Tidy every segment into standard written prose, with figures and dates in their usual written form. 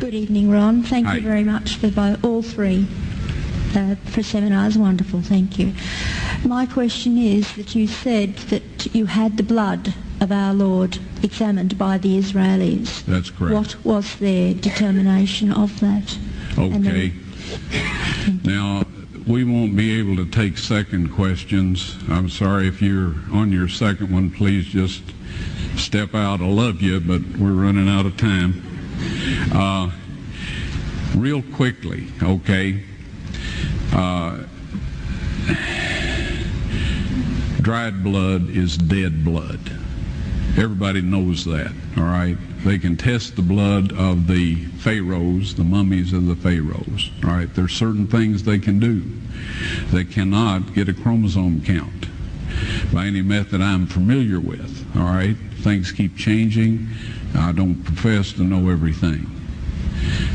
Good evening, Ron. Thank Hi. you very much for all three for seminars. Wonderful, thank you. My question is that you said that you had the blood of our Lord examined by the Israelis. That's correct. What was their determination of that? Okay. Now, we won't be able to take second questions. I'm sorry if you're on your second one, please just step out. I love you, but we're running out of time. Real quickly, okay. Dried blood is dead blood. Everybody knows that, all right? They can test the blood of the pharaohs, the mummies of the pharaohs, all right? There's certain things they can do. They cannot get a chromosome count by any method I'm familiar with, all right? Things keep changing. I don't profess to know everything.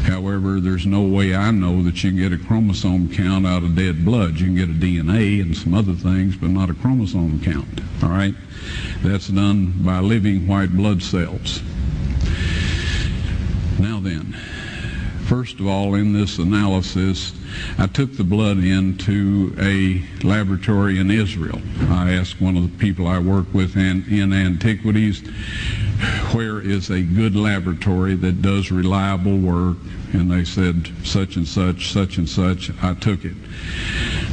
However, there's no way I know that you can get a chromosome count out of dead blood. You can get a DNA and some other things, but not a chromosome count, all right? That's done by living white blood cells. Now then, first of all, in this analysis, I took the blood into a laboratory in Israel. I asked one of the people I work with in antiquities, where is a good laboratory that does reliable work? And they said, such and such, such and such. I took it.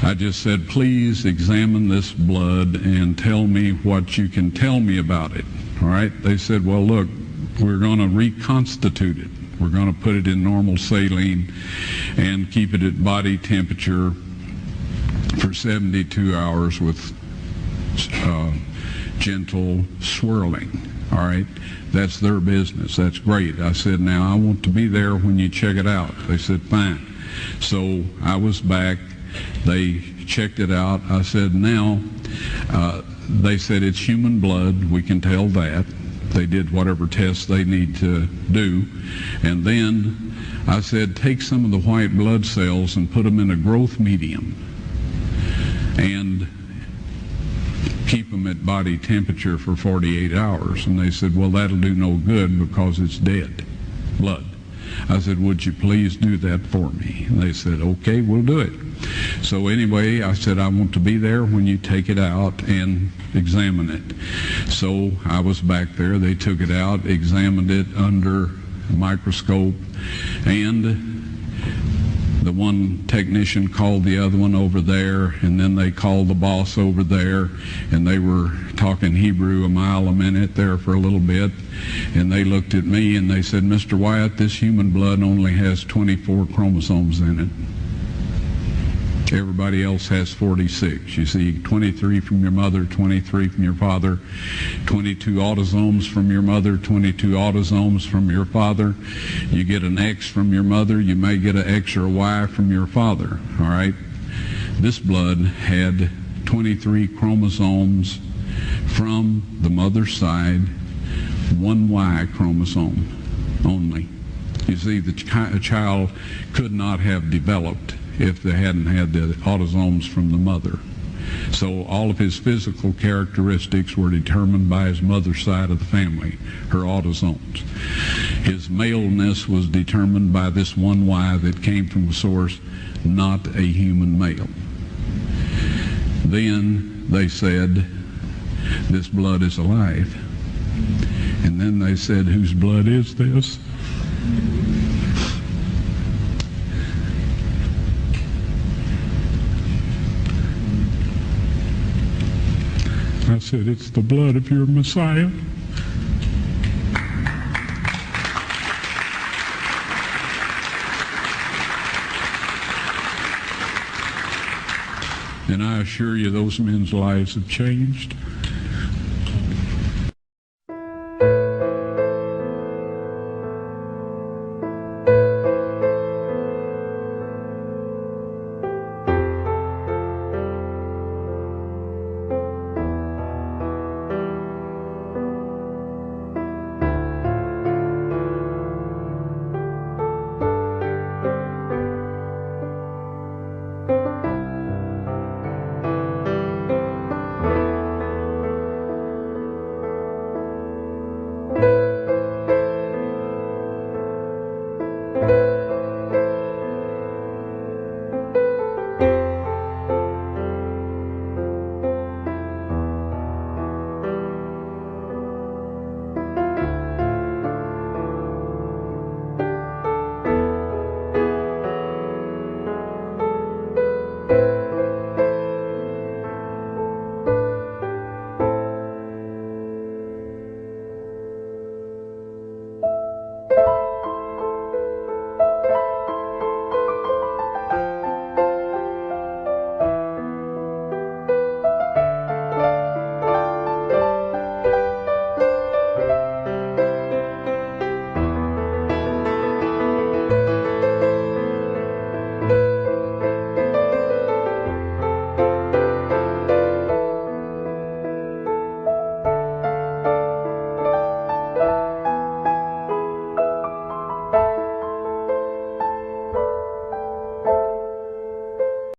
I just said, please examine this blood and tell me what you can tell me about it. All right? They said, well, look, we're going to reconstitute it. We're going to put it in normal saline and keep it at body temperature for 72 hours with gentle swirling. All right? That's their business. That's great. I said, now I want to be there when you check it out. They said, fine. So I was back. They checked it out. I said, now, they said it's human blood. We can tell that. They did whatever tests they need to do. And then I said, take some of the white blood cells and put them in a growth medium and keep them at body temperature for 48 hours. And they said, well, that'll do no good because it's dead blood. I said, would you please do that for me? And they said, okay, we'll do it. So anyway, I said, I want to be there when you take it out and examine it. So I was back there. They took it out, examined it under a microscope, and the one technician called the other one over there, and then they called the boss over there, and they were talking Hebrew a mile a minute there for a little bit, and they looked at me and they said, Mr. Wyatt, this human blood only has 24 chromosomes in it. Everybody else has 46. You see, 23 from your mother, 23 from your father, 22 autosomes from your mother, 22 autosomes from your father. You get an X from your mother, you may get an X or a Y from your father, all right? This blood had 23 chromosomes from the mother's side, one Y chromosome only. You see, the child could not have developed if they hadn't had the autosomes from the mother. So all of his physical characteristics were determined by his mother's side of the family, her autosomes. His maleness was determined by this one Y that came from a source, not a human male. Then they said, this blood is alive. And then they said, whose blood is this? I said, it's the blood of your Messiah. And I assure you those men's lives have changed.